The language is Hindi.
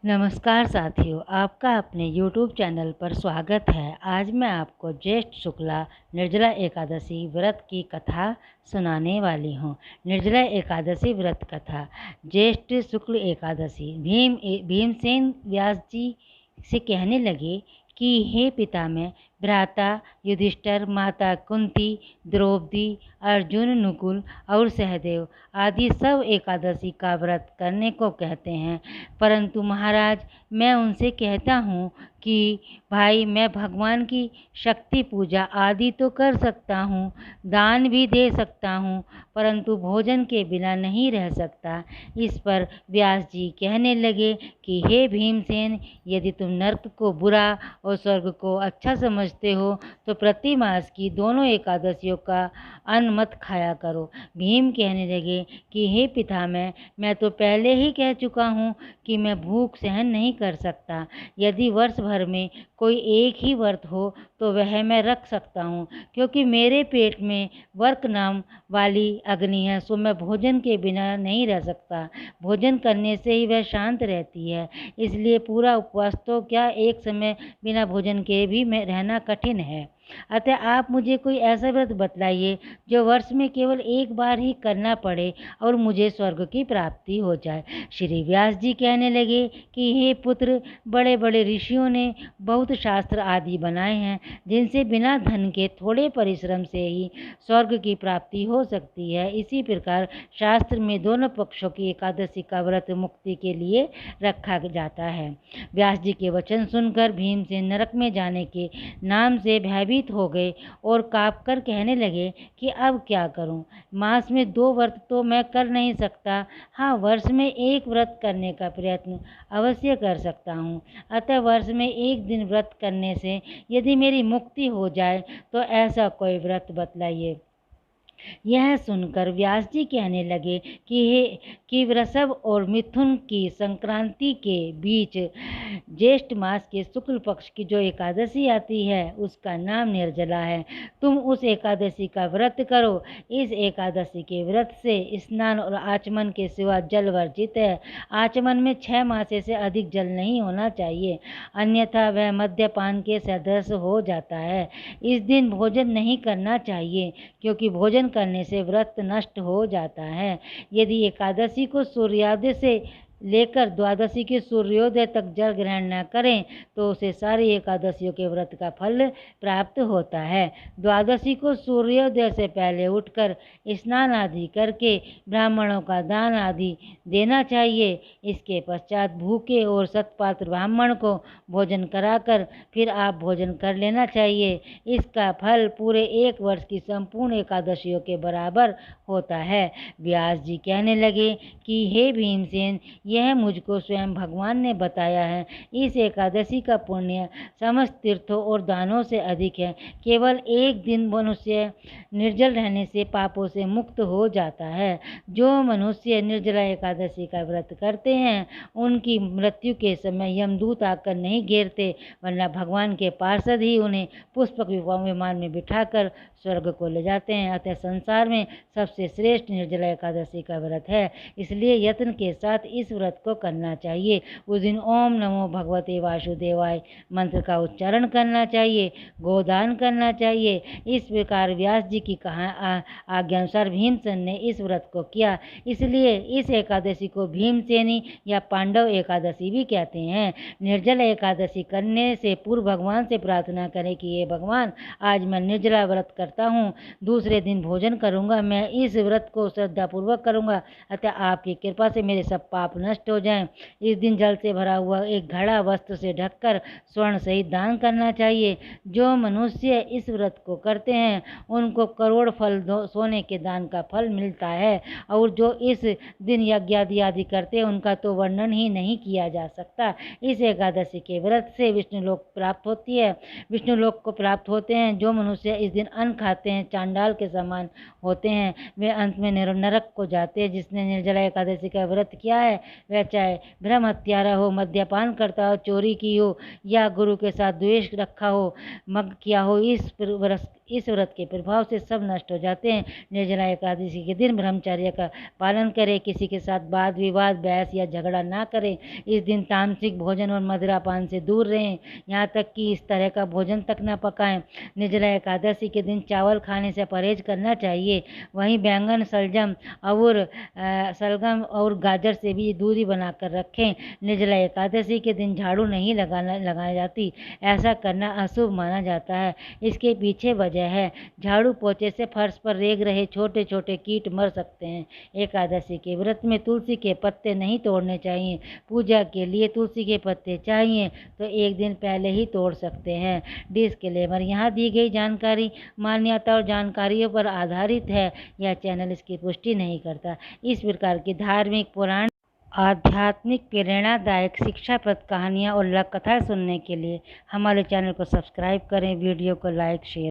नमस्कार साथियों, आपका अपने YouTube चैनल पर स्वागत है। आज मैं आपको ज्येष्ठ शुक्ला निर्जला एकादशी व्रत की कथा सुनाने वाली हूँ। निर्जला एकादशी व्रत कथा। ज्येष्ठ शुक्ल एकादशी। भीमसेन व्यास जी से कहने लगे कि हे पितामह, भ्राता युधिष्ठिर, माता कुंती, द्रौपदी, अर्जुन, नकुल और सहदेव आदि सब एकादशी का व्रत करने को कहते हैं, परंतु महाराज मैं उनसे कहता हूँ कि भाई, मैं भगवान की शक्ति पूजा आदि तो कर सकता हूँ, दान भी दे सकता हूँ, परंतु भोजन के बिना नहीं रह सकता। इस पर व्यास जी कहने लगे कि हे भीमसेन, यदि तुम नरक को बुरा और स्वर्ग को अच्छा समझते हो तो प्रति मास की दोनों एकादशियों का अन्न मत खाया करो। भीम कहने लगे कि हे पितामह, मैं तो पहले ही कह चुका हूँ कि मैं भूख सहन नहीं कर सकता। यदि वर्ष भर में कोई एक ही व्रत हो तो वह मैं रख सकता हूँ, क्योंकि मेरे पेट में वर्क नाम वाली अग्नि है, सो मैं भोजन के बिना नहीं रह सकता। भोजन करने से ही वह शांत रहती है, इसलिए पूरा उपवास तो क्या, एक समय बिना भोजन के भी में रहना कठिन है। अतः आप मुझे कोई ऐसा व्रत बतलाइए जो वर्ष में केवल एक बार ही करना पड़े और मुझे स्वर्ग की प्राप्ति हो जाए। श्री व्यास जी कहने लगे कि हे पुत्र, बड़े बड़े ऋषियों ने बहुत शास्त्र आदि बनाए हैं, जिनसे बिना धन के थोड़े परिश्रम से ही स्वर्ग की प्राप्ति हो सकती है। इसी प्रकार शास्त्र में दोनों पक्षों की एकादशी का व्रत मुक्ति के लिए रखा जाता है। व्यास जी के वचन सुनकर भीमसेन नरक में जाने के नाम से भयभीत हो गए और काँप कर कहने लगे कि अब क्या करूं? मास में 2 व्रत तो मैं कर नहीं सकता, हाँ वर्ष में एक व्रत करने का प्रयत्न अवश्य कर सकता हूँ। अतः वर्ष में एक दिन व्रत करने से यदि मेरी मुक्ति हो जाए तो ऐसा कोई व्रत बतलाइए। यह सुनकर व्यास जी कहने लगे कि वृषभ और मिथुन की संक्रांति के बीच ज्येष्ठ मास के शुक्ल पक्ष की जो एकादशी आती है उसका नाम निर्जला है। तुम उस एकादशी का व्रत करो। इस एकादशी के व्रत से स्नान और आचमन के सिवा जल वर्जित है। आचमन में 6 मासे से अधिक जल नहीं होना चाहिए, अन्यथा वह मद्यपान के सदृश हो जाता है। इस दिन भोजन नहीं करना चाहिए, क्योंकि भोजन करने से व्रत नष्ट हो जाता है। यदि एकादशी को सूर्योदय से लेकर द्वादशी के सूर्योदय तक जल ग्रहण न करें तो उसे सारी एकादशियों के व्रत का फल प्राप्त होता है। द्वादशी को सूर्योदय से पहले उठकर स्नान आदि करके ब्राह्मणों का दान आदि देना चाहिए। इसके पश्चात भूखे और सत्पात्र ब्राह्मण को भोजन कराकर फिर आप भोजन कर लेना चाहिए। इसका फल पूरे 1 वर्ष की संपूर्ण एकादशियों के बराबर होता है। व्यास जी कहने लगे कि हे भीमसेन, यह मुझको स्वयं भगवान ने बताया है। इस एकादशी का पुण्य समस्त तीर्थों और दानों से अधिक है। केवल एक दिन मनुष्य निर्जल रहने से पापों से मुक्त हो जाता है। जो मनुष्य निर्जला एकादशी का व्रत करते हैं उनकी मृत्यु के समय यमदूत आकर नहीं घेरते, वरना भगवान के पार्षद ही उन्हें पुष्पक विमान में बिठाकर स्वर्ग को ले जाते हैं। अतः संसार में सबसे श्रेष्ठ निर्जला एकादशी का व्रत है, इसलिए यत्न के साथ इस व्रत को करना चाहिए। उस दिन ओम नमो भगवते वासुदेवाय मंत्र का उच्चारण करना चाहिए, गोदान करना चाहिए। इस प्रकार व्यास जी की आज्ञा अनुसार भीमसेन ने इस व्रत को किया। इसलिए इस एकादशी को भीमसेनी या पांडव एकादशी भी कहते हैं। निर्जला एकादशी करने से पूर्व भगवान से प्रार्थना करें कि हे भगवान, आज मैं निर्जला व्रत करता हूँ, दूसरे दिन भोजन करूँगा। मैं इस व्रत को श्रद्धापूर्वक करूँगा, अतः आपकी कृपा से मेरे सब पाप नष्ट हो जाएं। इस दिन जल से भरा हुआ एक घड़ा वस्त्र से ढककर स्वर्ण सहित दान करना चाहिए। जो मनुष्य इस व्रत को करते हैं उनको करोड़ फल सोने के दान का फल मिलता है, और जो इस दिन यज्ञ आदि करते हैं उनका तो वर्णन ही नहीं किया जा सकता। इस एकादशी के व्रत से विष्णु लोक प्राप्त होती है, विष्णु लोक को प्राप्त होते हैं। जो मनुष्य इस दिन अन्न खाते हैं चांडाल के समान होते हैं, वे अंत में नरक को जाते हैं। जिसने निर्जला एकादशी का व्रत किया है वह चाहे ब्रह्म हत्यारा हो, मद्यपान करता हो, चोरी की हो या गुरु के साथ द्वेष रखा हो, मग किया हो, इस व्रत के प्रभाव से सब नष्ट हो जाते हैं। निर्जला एकादशी के दिन ब्रह्मचर्य का पालन करें, किसी के साथ वाद विवाद, बहस या झगड़ा ना करें। इस दिन तामसिक भोजन और मदिरापान से दूर रहें, यहाँ तक कि इस तरह का भोजन तक न पकाएं। निर्जला एकादशी के दिन चावल खाने से परहेज करना चाहिए। वहीं बैंगन, सलगम और गाजर से भी दूरी बनाकर रखें। निर्जला एकादशी के दिन झाड़ू नहीं लगाई जाती, ऐसा करना अशुभ माना जाता है। इसके पीछे वजह है, झाड़ू पोछे से फर्श पर रेंग रहे छोटे छोटे कीट मर सकते हैं। एकादशी के व्रत में तुलसी के पत्ते नहीं तोड़ने चाहिए। पूजा के लिए तुलसी के पत्ते चाहिए तो एक दिन पहले ही तोड़ सकते हैं। डिस्क्लेमर: यहाँ दी गई जानकारी मान्यता और जानकारियों पर आधारित है। यह चैनल इसकी पुष्टि नहीं करता। इस प्रकार की धार्मिक, पुराण, आध्यात्मिक, प्रेरणादायक, शिक्षाप्रद कहानियाँ और लोक कथाएँ सुनने के लिए हमारे चैनल को सब्सक्राइब करें, वीडियो को लाइक शेयर